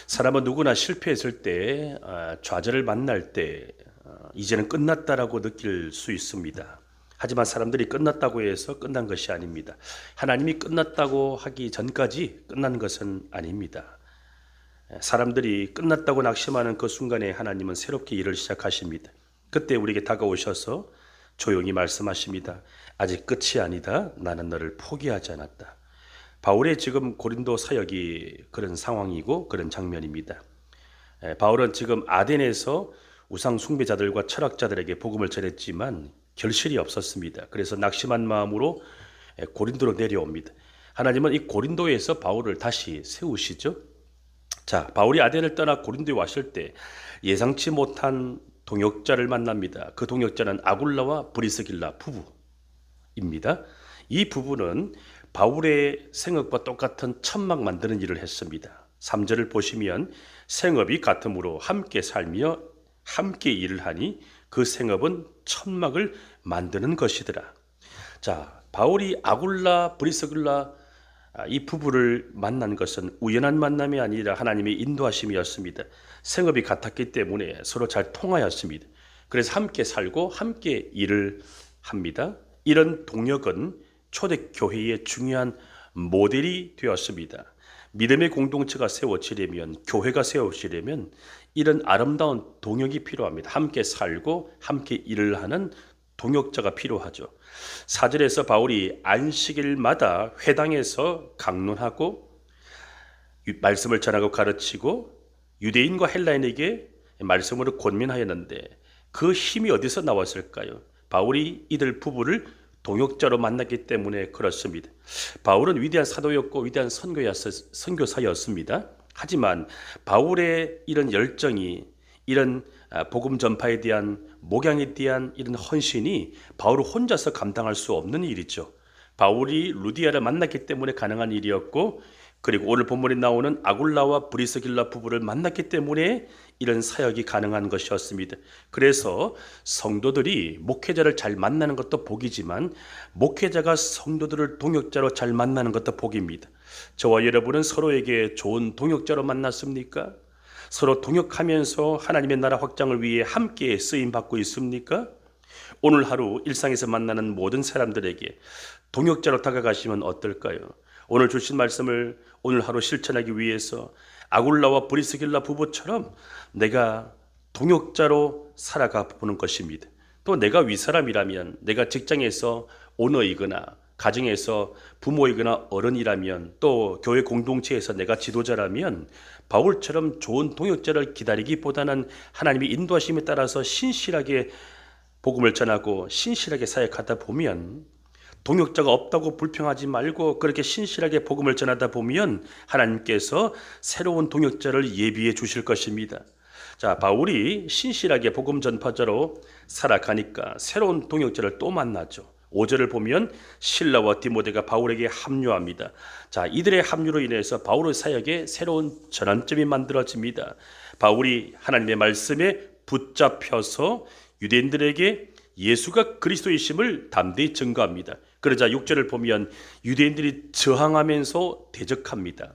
사람은 누구나 실패했을 때, 좌절을 만날 때, 이제는 끝났다라고 느낄 수 있습니다. 하지만 사람들이 끝났다고 해서 끝난 것이 아닙니다. 하나님이 끝났다고 하기 전까지 끝난 것은 아닙니다. 사람들이 끝났다고 낙심하는 그 순간에 하나님은 새롭게 일을 시작하십니다. 그때 우리에게 다가오셔서 조용히 말씀하십니다. 아직 끝이 아니다. 나는 너를 포기하지 않았다. 바울의 지금 고린도 사역이 그런 상황이고 그런 장면입니다. 바울은 지금 아덴에서 우상 숭배자들과 철학자들에게 복음을 전했지만 결실이 없었습니다. 그래서 낙심한 마음으로 고린도로 내려옵니다. 하나님은 이 고린도에서 바울을 다시 세우시죠. 자, 바울이 아덴을 떠나 고린도에 왔을 때 예상치 못한 동역자를 만납니다. 그 동역자는 아굴라와 브리스길라 부부입니다. 이 부부는 바울의 생업과 똑같은 천막 만드는 일을 했습니다. 3절을 보시면 생업이 같으므로 함께 살며 함께 일을 하니 그 생업은 천막을 만드는 것이더라. 자, 바울이 아굴라 브리스길라 이 부부를 만난 것은 우연한 만남이 아니라 하나님의 인도하심이었습니다. 생업이 같았기 때문에 서로 잘 통하였습니다. 그래서 함께 살고 함께 일을 합니다. 이런 동역은 초대교회의 중요한 모델이 되었습니다. 믿음의 공동체가 세워지려면, 교회가 세워지려면 이런 아름다운 동역이 필요합니다. 함께 살고 함께 일을 하는 동역자가 필요하죠. 4절에서 바울이 안식일마다 회당에서 강론하고 말씀을 전하고 가르치고 유대인과 헬라인에게 말씀으로 권면하였는데 그 힘이 어디서 나왔을까요? 바울이 이들 부부를 동역자로 만났기 때문에 그렇습니다. 바울은 위대한 사도였고 위대한 선교사였습니다. 하지만 바울의 이런 열정이, 이런 복음 전파에 대한 목양에 대한 이런 헌신이 바울 혼자서 감당할 수 없는 일이죠. 바울이 루디아를 만났기 때문에 가능한 일이었고, 그리고 오늘 본문에 나오는 아굴라와 브리스길라 부부를 만났기 때문에 이런 사역이 가능한 것이었습니다. 그래서 성도들이 목회자를 잘 만나는 것도 복이지만 목회자가 성도들을 동역자로 잘 만나는 것도 복입니다. 저와 여러분은 서로에게 좋은 동역자로 만났습니까? 서로 동역하면서 하나님의 나라 확장을 위해 함께 쓰임받고 있습니까? 오늘 하루 일상에서 만나는 모든 사람들에게 동역자로 다가가시면 어떨까요? 오늘 주신 말씀을 오늘 하루 실천하기 위해서 아굴라와 브리스길라 부부처럼 내가 동역자로 살아가 보는 것입니다. 또 내가 윗사람이라면, 내가 직장에서 오너이거나 가정에서 부모이거나 어른이라면, 또 교회 공동체에서 내가 지도자라면 바울처럼 좋은 동역자를 기다리기보다는 하나님의 인도하심에 따라서 신실하게 복음을 전하고 신실하게 사역하다 보면, 동역자가 없다고 불평하지 말고 그렇게 신실하게 복음을 전하다 보면 하나님께서 새로운 동역자를 예비해 주실 것입니다. 자, 바울이 신실하게 복음 전파자로 살아가니까 새로운 동역자를 또 만나죠. 5절을 보면 실라와 디모데가 바울에게 합류합니다. 자, 이들의 합류로 인해서 바울의 사역에 새로운 전환점이 만들어집니다. 바울이 하나님의 말씀에 붙잡혀서 유대인들에게 예수가 그리스도이심을 담대히 증거합니다. 그러자 6절을 보면 유대인들이 저항하면서 대적합니다.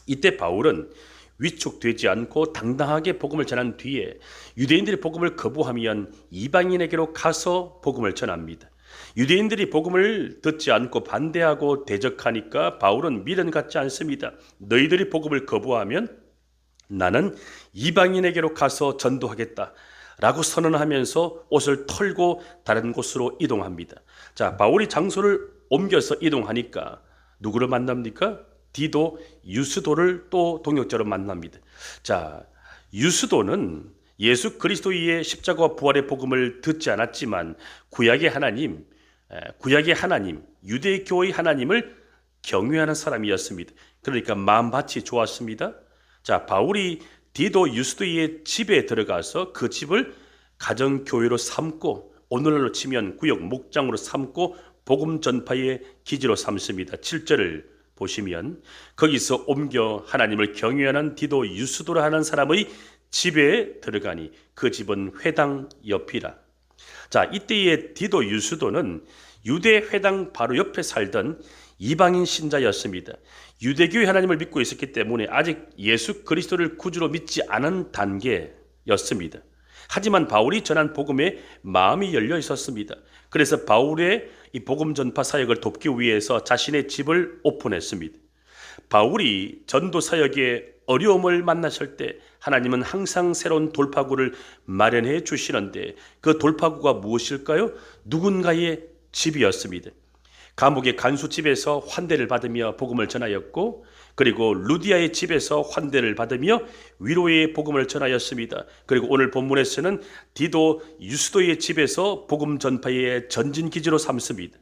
이때 바울은 위축되지 않고 당당하게 복음을 전한 뒤에 유대인들이 복음을 거부하면 이방인에게로 가서 복음을 전합니다. 유대인들이 복음을 듣지 않고 반대하고 대적하니까 바울은 미련 갖지 않습니다. 너희들이 복음을 거부하면 나는 이방인에게로 가서 전도하겠다 라고 선언하면서 옷을 털고 다른 곳으로 이동합니다. 자, 바울이 장소를 옮겨서 이동하니까 누구를 만납니까? 디도, 유스도를 또 동역자로 만납니다. 자, 유스도는 예수 그리스도의 십자가와 부활의 복음을 듣지 않았지만 구약의 하나님, 유대 교회의 하나님을 경외하는 사람이었습니다. 그러니까 마음밭이 좋았습니다. 자, 바울이 디도 유스도의 집에 들어가서 그 집을 가정교회로 삼고, 오늘날로 치면 구역 목장으로 삼고 복음 전파의 기지로 삼습니다. 7절을 보시면 거기서 옮겨 하나님을 경외하는 디도 유스도라 하는 사람의 집에 들어가니 그 집은 회당 옆이라. 자, 이때의 디도 유스도는 유대 회당 바로 옆에 살던 이방인 신자였습니다. 유대교의 하나님을 믿고 있었기 때문에 아직 예수 그리스도를 구주로 믿지 않은 단계였습니다. 하지만 바울이 전한 복음에 마음이 열려 있었습니다. 그래서 바울의 이 복음 전파 사역을 돕기 위해서 자신의 집을 오픈했습니다. 바울이 전도 사역에 어려움을 만나실 때 하나님은 항상 새로운 돌파구를 마련해 주시는데 그 돌파구가 무엇일까요? 누군가의 집이었습니다. 감옥의 간수집에서 환대를 받으며 복음을 전하였고, 그리고 루디아의 집에서 환대를 받으며 위로의 복음을 전하였습니다. 그리고 오늘 본문에서는 디도 유스도의 집에서 복음 전파의 전진기지로 삼습니다.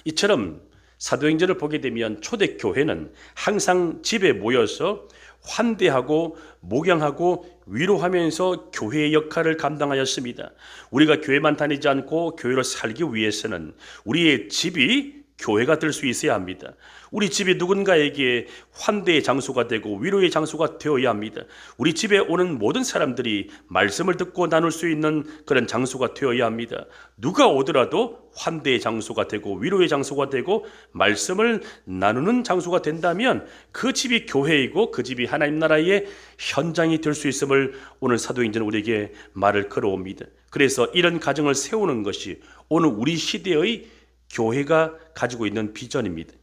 이처럼 사도행전을 보게 되면 초대교회는 항상 집에 모여서 환대하고 목양하고 위로하면서 교회의 역할을 감당하였습니다. 우리가 교회만 다니지 않고 교회로 살기 위해서는 우리의 집이 교회가 될 수 있어야 합니다. 우리 집이 누군가에게 환대의 장소가 되고 위로의 장소가 되어야 합니다. 우리 집에 오는 모든 사람들이 말씀을 듣고 나눌 수 있는 그런 장소가 되어야 합니다. 누가 오더라도 환대의 장소가 되고 위로의 장소가 되고 말씀을 나누는 장소가 된다면 그 집이 교회이고 그 집이 하나님 나라의 현장이 될 수 있음을 오늘 사도행전은 우리에게 말을 걸어옵니다. 그래서 이런 가정을 세우는 것이 오늘 우리 시대의 교회가 가지고 있는 비전입니다.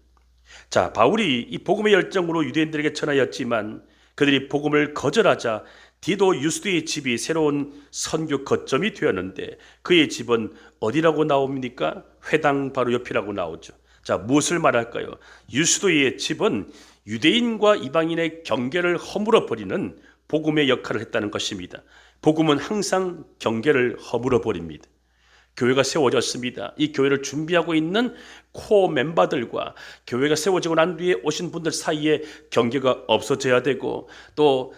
자, 바울이 이 복음의 열정으로 유대인들에게 전하였지만 그들이 복음을 거절하자 디도 유스도의 집이 새로운 선교 거점이 되었는데 그의 집은 어디라고 나옵니까? 회당 바로 옆이라고 나오죠. 자, 무엇을 말할까요? 유스도의 집은 유대인과 이방인의 경계를 허물어 버리는 복음의 역할을 했다는 것입니다. 복음은 항상 경계를 허물어 버립니다. 교회가 세워졌습니다. 이 교회를 준비하고 있는 코어 멤버들과 교회가 세워지고 난 뒤에 오신 분들 사이에 경계가 없어져야 되고, 또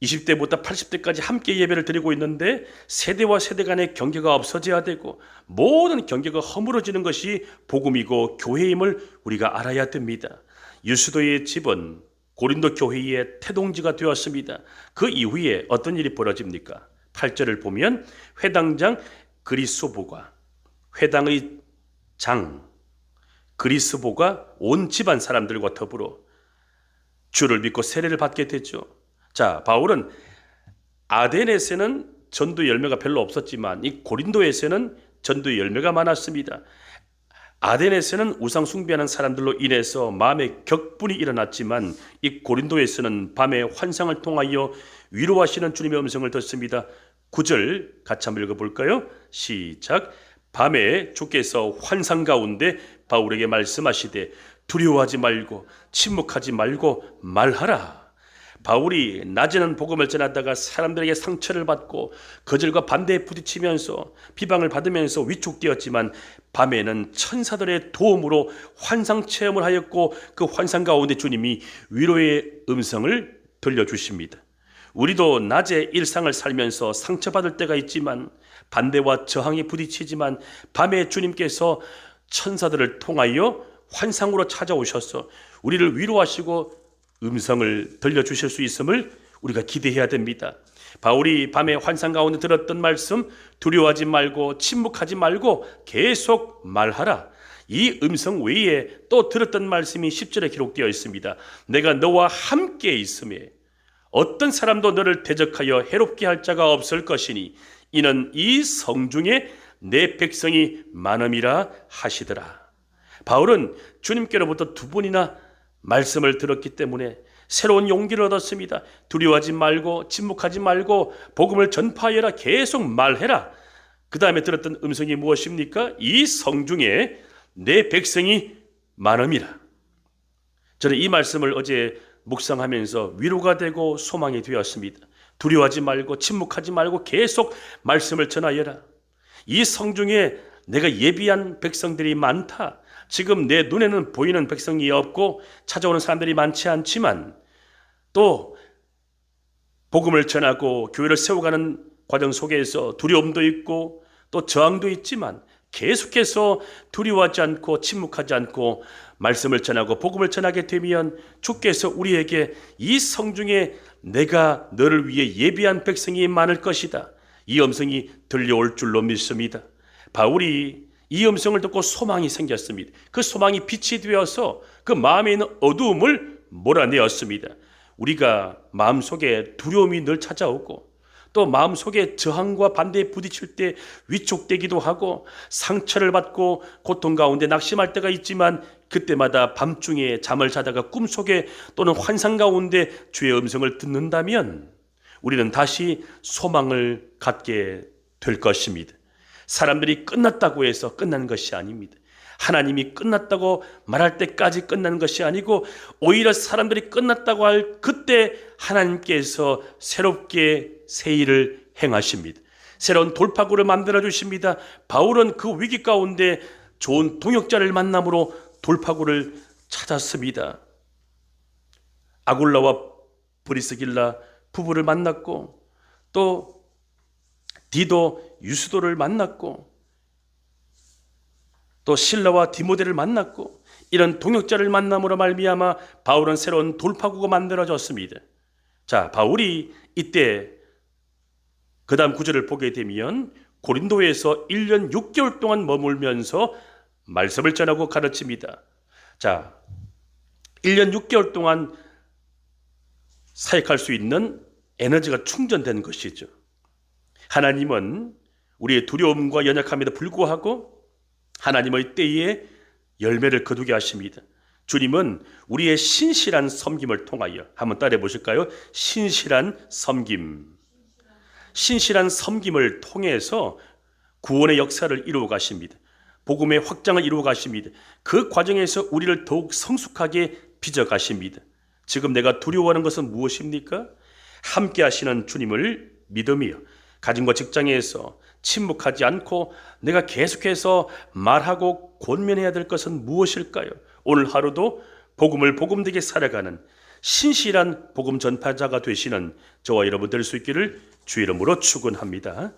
20대부터 80대까지 함께 예배를 드리고 있는데 세대와 세대 간의 경계가 없어져야 되고 모든 경계가 허물어지는 것이 복음이고 교회임을 우리가 알아야 됩니다. 유스도의 집은 고린도 교회의 태동지가 되었습니다. 그 이후에 어떤 일이 벌어집니까? 8절을 보면 회당장 그리스보가, 회당의 장 그리스보가 온 집안 사람들과 더불어 주를 믿고 세례를 받게 되죠. 자, 바울은 아덴에서는 전도 열매가 별로 없었지만 이 고린도에서는 전도 열매가 많았습니다. 아덴에서는 우상 숭배하는 사람들로 인해서 마음의 격분이 일어났지만 이 고린도에서는 밤에 환상을 통하여 위로하시는 주님의 음성을 듣습니다. 9절 같이 한번 읽어볼까요? 시작. 밤에 주께서 환상 가운데 바울에게 말씀하시되 두려워하지 말고 침묵하지 말고 말하라. 바울이 낮에는 복음을 전하다가 사람들에게 상처를 받고 거절과 반대에 부딪히면서 비방을 받으면서 위축되었지만 밤에는 천사들의 도움으로 환상 체험을 하였고 그 환상 가운데 주님이 위로의 음성을 들려주십니다. 우리도 낮에 일상을 살면서 상처받을 때가 있지만 반대와 저항에 부딪히지만 밤에 주님께서 천사들을 통하여 환상으로 찾아오셔서 우리를 위로하시고 음성을 들려주실 수 있음을 우리가 기대해야 됩니다. 바울이 밤에 환상 가운데 들었던 말씀, 두려워하지 말고 침묵하지 말고 계속 말하라. 이 음성 외에 또 들었던 말씀이 10절에 기록되어 있습니다. 내가 너와 함께 있음에 어떤 사람도 너를 대적하여 해롭게 할 자가 없을 것이니 이는 이 성중에 내 백성이 많음이라 하시더라. 바울은 주님께로부터 두 번이나 말씀을 들었기 때문에 새로운 용기를 얻었습니다. 두려워하지 말고 침묵하지 말고 복음을 전파하여라. 계속 말해라. 그 다음에 들었던 음성이 무엇입니까? 이 성중에 내 백성이 많음이라. 저는 이 말씀을 어제 묵상하면서 위로가 되고 소망이 되었습니다. 두려워하지 말고 침묵하지 말고 계속 말씀을 전하여라. 이 성중에 내가 예비한 백성들이 많다. 지금 내 눈에는 보이는 백성이 없고 찾아오는 사람들이 많지 않지만 또 복음을 전하고 교회를 세워가는 과정 속에서 두려움도 있고 또 저항도 있지만 계속해서 두려워하지 않고 침묵하지 않고 말씀을 전하고 복음을 전하게 되면 주께서 우리에게 이 성중에 내가 너를 위해 예비한 백성이 많을 것이다. 이 음성이 들려올 줄로 믿습니다. 바울이 이 음성을 듣고 소망이 생겼습니다. 그 소망이 빛이 되어서 그 마음에 있는 어두움을 몰아내었습니다. 우리가 마음속에 두려움이 늘 찾아오고 또 마음속에 저항과 반대에 부딪힐 때 위축되기도 하고 상처를 받고 고통 가운데 낙심할 때가 있지만 그때마다 밤중에 잠을 자다가 꿈속에 또는 환상 가운데 주의 음성을 듣는다면 우리는 다시 소망을 갖게 될 것입니다. 사람들이 끝났다고 해서 끝난 것이 아닙니다. 하나님이 끝났다고 말할 때까지 끝난 것이 아니고 오히려 사람들이 끝났다고 할 그때 하나님께서 새롭게 새 일을 행하십니다. 새로운 돌파구를 만들어 주십니다. 바울은 그 위기 가운데 좋은 동역자를 만남으로 돌파구를 찾았습니다. 아굴라와 브리스길라 부부를 만났고 또 디도 유스도를 만났고 또 실라와 디모데를 만났고 이런 동역자를 만남으로 말미암아 바울은 새로운 돌파구가 만들어졌습니다. 자, 바울이 이때 그 다음 구절을 보게 되면 고린도에서 1년 6개월 동안 머물면서 말씀을 전하고 가르칩니다. 자, 1년 6개월 동안 사역할 수 있는 에너지가 충전된 것이죠. 하나님은 우리의 두려움과 연약함에도 불구하고 하나님의 때에 열매를 거두게 하십니다. 주님은 우리의 신실한 섬김을 통하여 한번 따라해 보실까요? 신실한 섬김. 신실한 섬김을 통해서 구원의 역사를 이루어 가십니다. 복음의 확장을 이루어 가십니다. 그 과정에서 우리를 더욱 성숙하게 빚어 가십니다. 지금 내가 두려워하는 것은 무엇입니까? 함께 하시는 주님을 믿으며 가정과 직장에서 침묵하지 않고 내가 계속해서 말하고 권면해야 될 것은 무엇일까요? 오늘 하루도 복음을 복음되게 살아가는 신실한 복음 전파자가 되시는 저와 여러분 될 수 있기를 주의 이름으로 축원합니다.